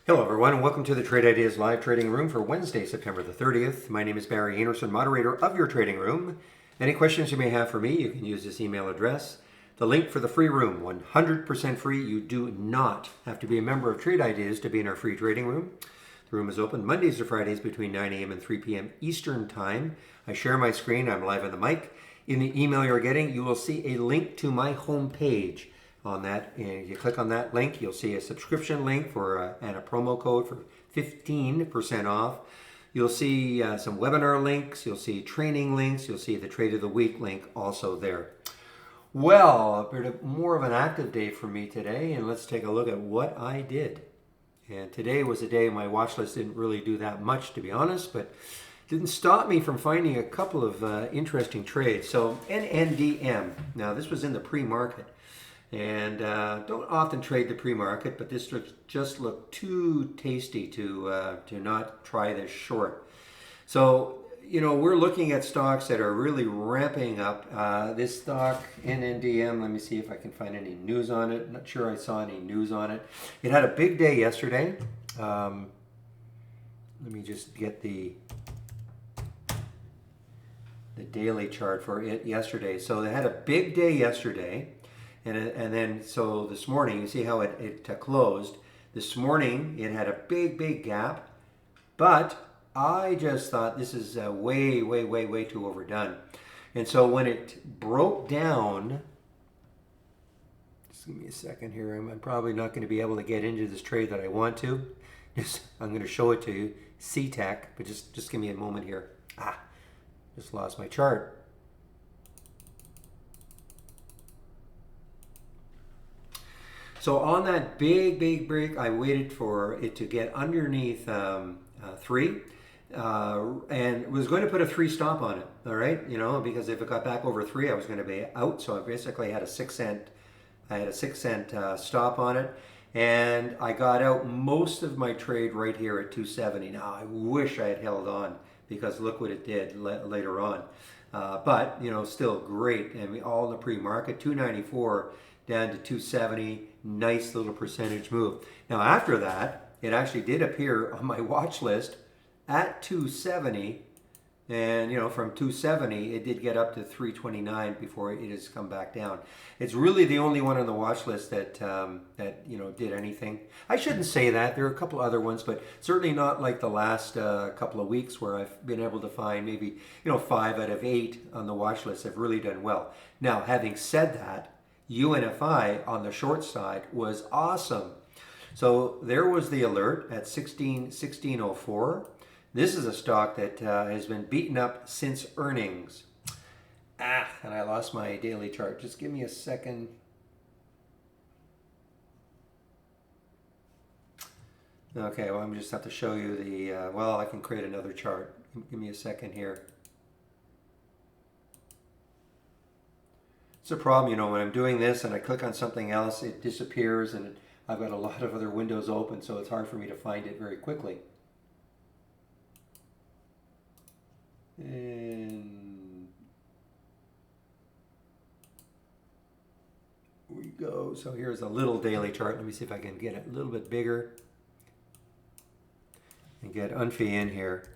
Hello everyone and welcome to the Trade Ideas Live Trading Room for Wednesday, September the 30th. My name is Barry Anderson, moderator of your trading room. Any questions you may have for me, you can use this email address. The link for the free room, 100% free. You do not have to be a member of Trade Ideas to be in our free trading room. The room is open Mondays to Fridays between 9 a.m. and 3 p.m. Eastern Time. I share my screen. I'm live on the mic. In the email you're getting, you will see a link to my homepage. On that, and you click on that link, you'll see a subscription link and a promo code for 15% off. You'll see some webinar links, you'll see training links, you'll see the Trade of the Week link also there. Well, a bit more of an active day for me today, and let's take a look at what I did. And today was a day my watch list didn't really do that much, to be honest, but didn't stop me from finding a couple of interesting trades. So NNDM, now this was in the pre-market. And don't often trade the pre-market, but this just looked too tasty to not try this short. So, we're looking at stocks that are really ramping up. This stock, NNDM, let me see if I can find any news on it. Not sure I saw any news on it. It had a big day yesterday. Let me just get the daily chart for it yesterday. So they had a big day yesterday. And then, so this morning, you see how it closed. This morning, it had a big gap. But I just thought this is way too overdone. And so when it broke down, just give me a second here. I'm probably not going to be able to get into this trade that I want to. I'm going to show it to you, CTEC, but just give me a moment here. Just lost my chart. So on that big break, I waited for it to get underneath 3 and was going to put a 3 stop on it, all right? Because if it got back over 3, I was going to be out. So I basically had a 6 cent stop on it. And I got out most of my trade right here at 270. Now, I wish I had held on because look what it did later on. But, still great. And all in the pre-market, 294 down to 270, nice little percentage move. Now after that, it actually did appear on my watch list at 270, and from 270 it did get up to 329 before it has come back down. It's really the only one on the watch list that did anything. I shouldn't say that. There are a couple other ones, but certainly not like the last couple of weeks where I've been able to find maybe 5 out of 8 on the watch list have really done well. Now, having said that, UNFI on the short side was awesome. So there was the alert at 1604. This is a stock that has been beaten up since earnings. And I lost my daily chart. Just give me a second. Okay, well, I'm just have to show you the, I can create another chart. Give me a second here. It's a problem, when I'm doing this and I click on something else, it disappears and I've got a lot of other windows open, so it's hard for me to find it very quickly. And here we go. So here's a little daily chart. Let me see if I can get it a little bit bigger and get Unfi in here.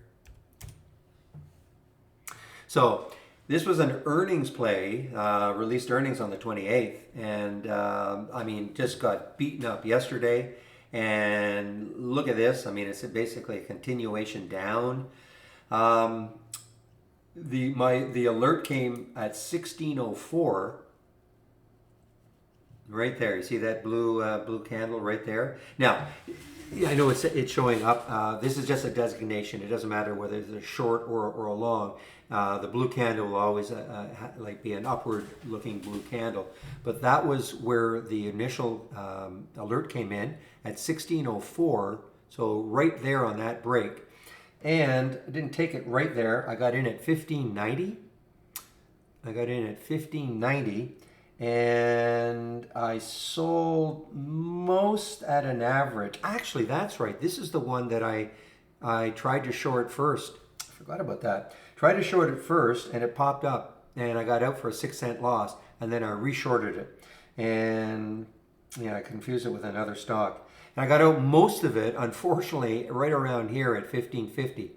So this was an earnings play, released earnings on the 28th, and just got beaten up yesterday. And look at this. It's basically a continuation down. The alert came at 1604. Right there. You see that blue candle right there? Now, I know it's showing up. This is just a designation. It doesn't matter whether it's a short or a long. The blue candle will always be an upward-looking blue candle. But that was where the initial alert came in at 1604. So right there on that break. And I didn't take it right there. I got in at 1590. And I sold most at an average. Actually, that's right. This is the one that I tried to short first. I forgot about that. Tried to short it first, and it popped up, and I got out for a 6 cent loss, and then I reshorted it. And I confused it with another stock. And I got out most of it, unfortunately, right around here at 15.50.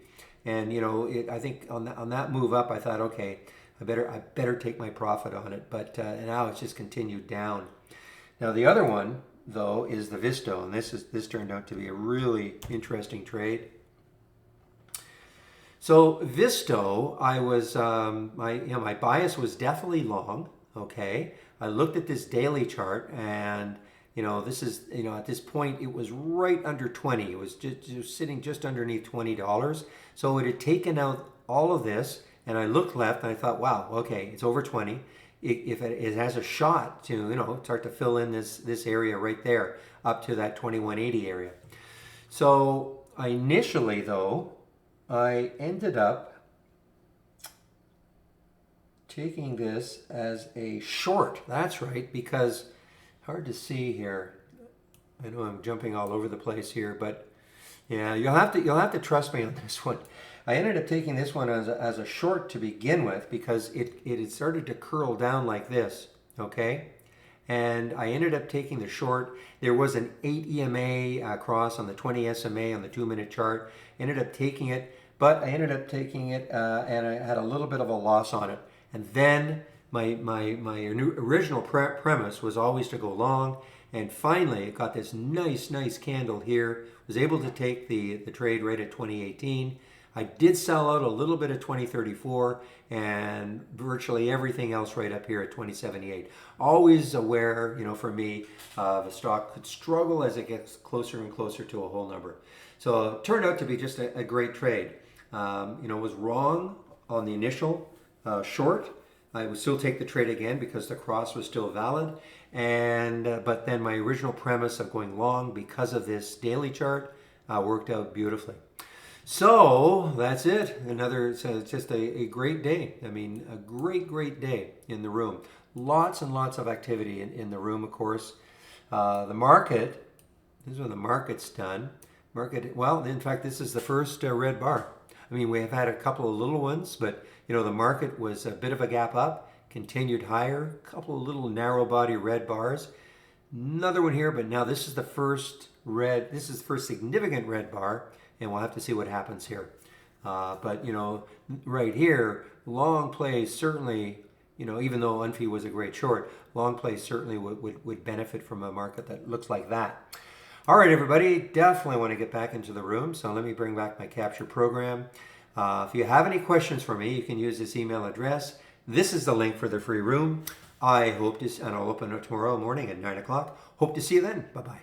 And I think on that move up, I thought, okay, I better take my profit on it. But now it's just continued down. Now the other one though is the Visto, and this turned out to be a really interesting trade. So Visto, I was my bias was definitely long. Okay, I looked at this daily chart, and this is at this point it was right under 20. It was just sitting just underneath $20. So it had taken out all of this, and I looked left and I thought, wow, okay, it's over 20. If it has a shot to start to fill in this area right there up to that 2180 area. So initially though, I ended up taking this as a short. That's right, because hard to see here. I know I'm jumping all over the place here, but yeah, you'll have to trust me on this one. I ended up taking this one as a short to begin with because it had started to curl down like this, okay? And I ended up taking the short. There was an 8 EMA cross on the 20 SMA on the 2-minute chart. Ended up taking it, but I ended up taking it and I had a little bit of a loss on it. And then my original premise was always to go long. And finally, it got this nice candle here. Was able to take the trade right at 2018. I did sell out a little bit at 2034 and virtually everything else right up here at 2078. Always aware, for me, the stock could struggle as it gets closer and closer to a whole number. So it turned out to be just a great trade. Was wrong on the initial short. I would still take the trade again because the cross was still valid. But then my original premise of going long because of this daily chart worked out beautifully. So that's it. It's just a great day. I mean, a great day in the room. Lots and lots of activity in the room, of course. The market, this is what the market's done. Well, in fact, this is the first red bar. I mean, we have had a couple of little ones, but the market was a bit of a gap up, continued higher, a couple of little narrow body red bars. Another one here, but now this is the first significant red bar. And we'll have to see what happens here. But right here, long plays certainly, even though Unfi was a great short, long plays certainly would benefit from a market that looks like that. All right, everybody, definitely want to get back into the room. So let me bring back my capture program. If you have any questions for me, you can use this email address. This is the link for the free room. And I'll open it tomorrow morning at 9 o'clock. Hope to see you then. Bye-bye.